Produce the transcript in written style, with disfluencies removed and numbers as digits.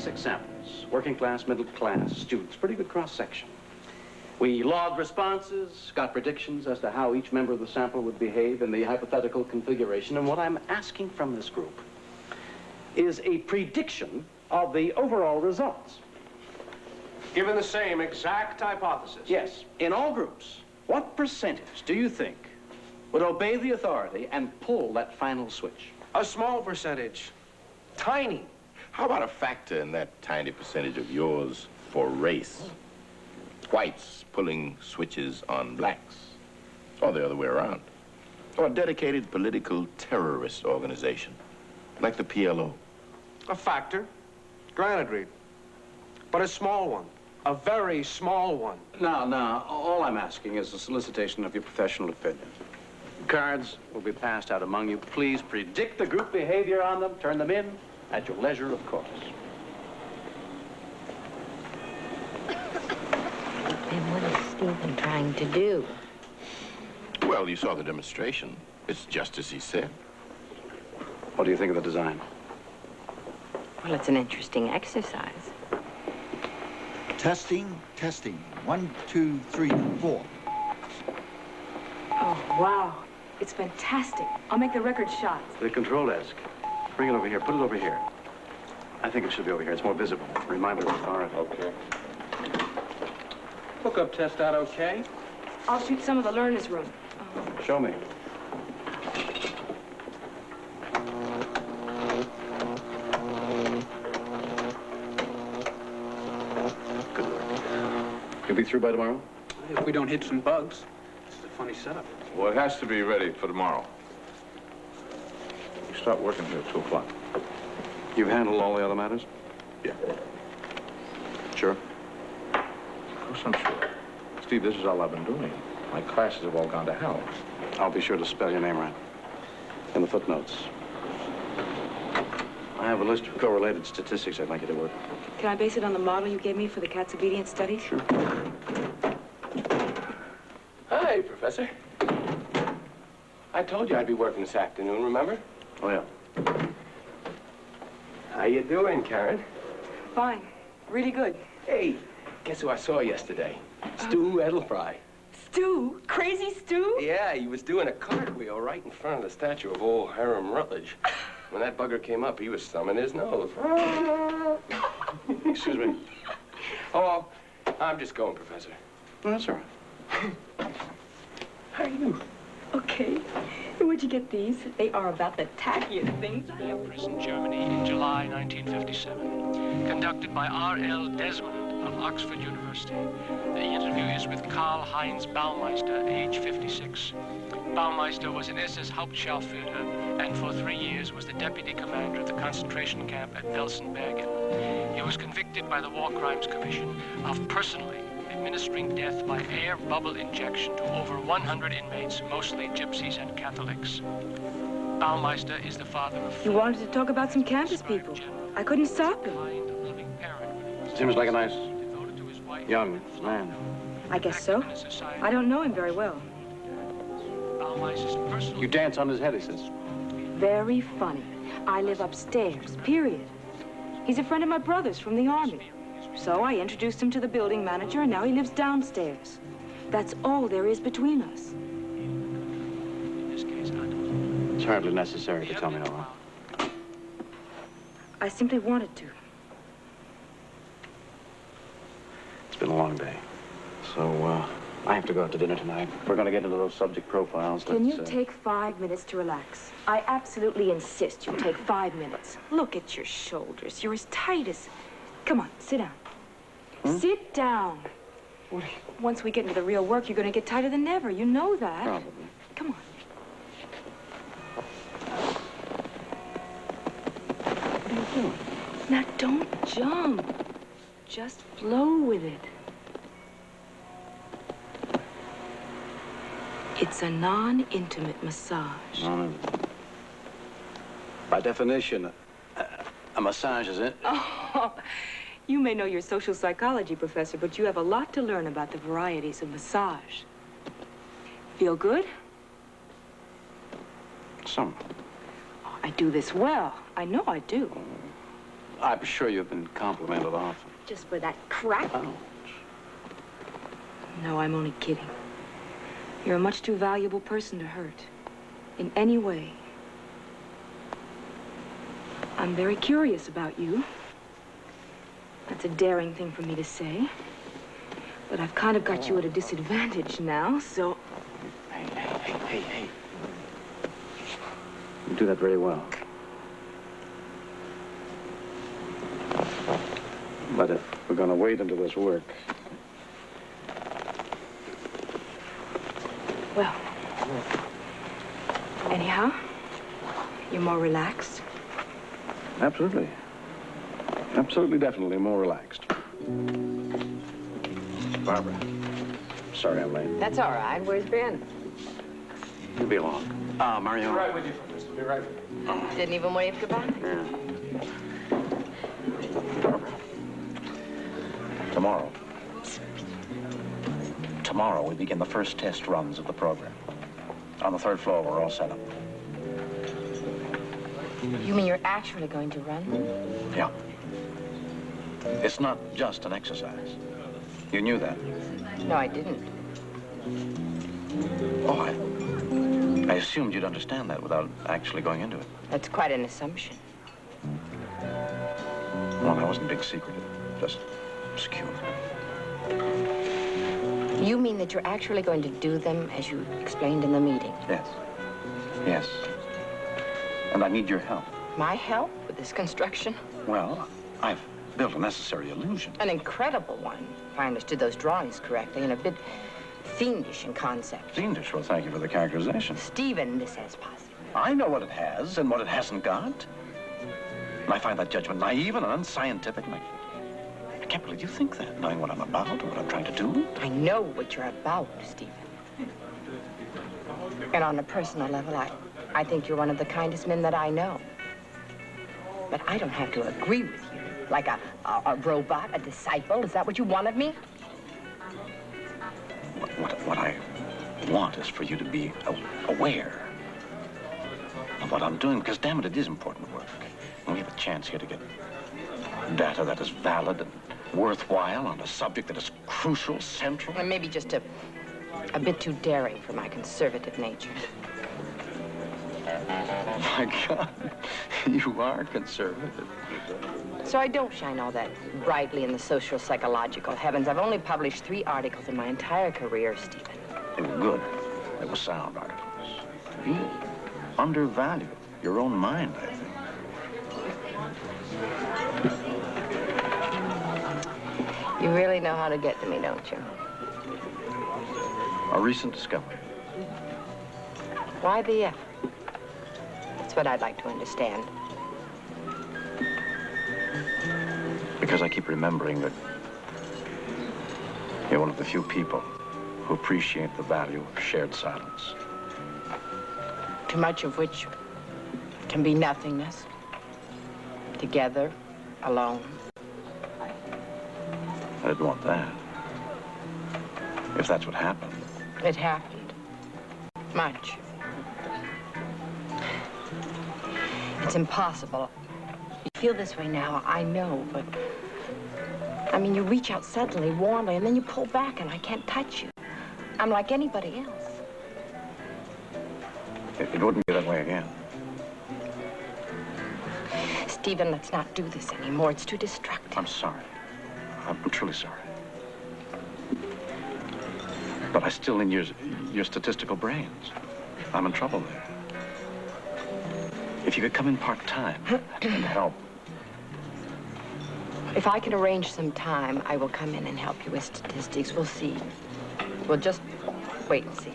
36 samples, working class, middle class students, pretty good cross-section. We logged responses, got predictions as to how each member of the sample would behave in the hypothetical configuration, and what I'm asking from this group is a prediction of the overall results. Given the same exact hypothesis? Yes. In all groups, what percentage do you think would obey the authority and pull that final switch? A small percentage. Tiny. How about a factor in that tiny percentage of yours for race? Whites pulling switches on blacks, or the other way around. Or a dedicated political terrorist organization, like the PLO. A factor. Granted, Reed. But a small one. A very small one. Now, all I'm asking is a solicitation of your professional opinion. Cards will be passed out among you. Please predict the group behavior on them. Turn them in at your leisure, of course. And what is Stephen trying to do? Well, you saw the demonstration. It's just as he said. What do you think of the design? Well, it's an interesting exercise. Testing, testing. 1, 2, 3, 4. Oh, wow. It's fantastic. I'll make the record shots. The control desk. Bring it over here. Put it over here. I think it should be over here. It's more visible. Reminder of authority. Okay. Hookup test out okay? I'll shoot some of the learner's room. Show me. Good work. You'll be through by tomorrow? If we don't hit some bugs. This is a funny setup. Well, it has to be ready for tomorrow. You start working here at 2 o'clock. You've handled all the other matters? Yeah. Sure. Of course I'm sure. Steve, this is all I've been doing. My classes have all gone to hell. I'll be sure to spell your name right. In the footnotes. I have a list of correlated statistics I'd like you to work. Can I base it on the model you gave me for the cat's obedience study? Sure. Hi, Professor. I told you I'd be working this afternoon, remember? Oh, yeah. How you doing, Karen? Fine. Really good. Hey, guess who I saw yesterday? Stu Edelfry. Stu? Crazy Stu? Yeah, he was doing a cartwheel right in front of the statue of old Hiram Rutledge. When that bugger came up, he was thumbing his nose. Excuse me. Oh, I'm just going, Professor. Oh, that's all right. How are you? Okay. Where'd you get these? They are about the tackiest things I ever... Prison, Germany, in July 1957. Conducted by R.L. Desmond of Oxford University. The interview is with Karl-Heinz Baumeister, age 56. Baumeister was an SS Hauptscharführer and for 3 years was the deputy commander of the concentration camp at Felsenbergen. He was convicted by the War Crimes Commission of personally administering death by air bubble injection to over 100 inmates, mostly gypsies and Catholics. Baumeister is the father of... You wanted to talk about some campus people. I couldn't stop him. Seems like a nice young man. I guess so. I don't know him very well. You dance on his head, he says. Very funny. I live upstairs, period. He's a friend of my brother's from the Army. So I introduced him to the building manager, and now he lives downstairs. That's all there is between us. It's hardly necessary to tell me all that. I simply wanted to. It's been a long day. So, I have to go out to dinner tonight. We're going to get into those subject profiles. Can you take 5 minutes to relax? I absolutely insist you take 5 minutes. Look at your shoulders. You're as tight as... Come on, sit down. Sit down. Once we get into the real work, you're going to get tighter than ever. You know that. Probably. Come on. What are you doing? Now, don't jump. Just flow with it. It's a non-intimate massage. By definition, a massage is it? Oh, you may know your social psychology, Professor, but you have a lot to learn about the varieties of massage. Feel good? Some. Oh, I do this well. I know I do. I'm sure you've been complimented often. Just for that crack? Oh. No, I'm only kidding. You're a much too valuable person to hurt. In any way. I'm very curious about you. That's a daring thing for me to say. But I've kind of got you at a disadvantage now, so... Hey. You do that very well. But if we're going to wait until this works... Well, anyhow, you're more relaxed. Absolutely. Absolutely, definitely more relaxed. Barbara, sorry I'm late. That's all right. Where's Ben? You'll be along. Mario. Be right with you, mister. Be right with you. Didn't even wave goodbye? Yeah. Barbara. Tomorrow we begin the first test runs of the program. On the 3rd floor, we're all set up. You mean you're actually going to run? Yeah. It's not just an exercise. You knew that. No, I didn't. Oh, I assumed you'd understand that without actually going into it. That's quite an assumption. Well, that wasn't big secretive, just obscure. You mean that you're actually going to do them as you explained in the meeting? Yes. And I need your help. My help with this construction? Well, I've built a necessary illusion. An incredible one, if I understood those drawings correctly, and a bit fiendish in concept. Fiendish? Well, thank you for the characterization. Stephen, this has positive. I know what it has and what it hasn't got. And I find that judgment naive and unscientific. And I can't believe you think that, knowing what I'm about or what I'm trying to do. I know what you're about, Stephen. And on a personal level, I think you're one of the kindest men that I know. But I don't have to agree with you. Like a robot, a disciple. Is that what you want of me? What I want is for you to be aware of what I'm doing, because, damn it is important work. And we have a chance here to get data that is valid and worthwhile on a subject that is crucial, central. And maybe just a bit too daring for my conservative nature. My God, you are conservative. So I don't shine all that brightly in the social psychological heavens. I've only published 3 articles in my entire career, Stephen. They were good. They were sound articles. You undervalue your own mind, I think. You really know how to get to me, don't you? A recent discovery. Why the effort? That's what I'd like to understand. Because I keep remembering that you're one of the few people who appreciate the value of shared silence. Too much of which can be nothingness. Together, alone. I didn't want that. If that's what happened. It happened. Much. It's impossible. You feel this way now, I know, but... I mean, you reach out suddenly, warmly, and then you pull back, and I can't touch you. I'm like anybody else. It wouldn't be that way again. Stephen, let's not do this anymore. It's too destructive. I'm sorry. I'm truly sorry. But I still need your statistical brains. I'm in trouble there. If you could come in part-time and help. If I can arrange some time, I will come in and help you with statistics. We'll see. We'll just wait and see.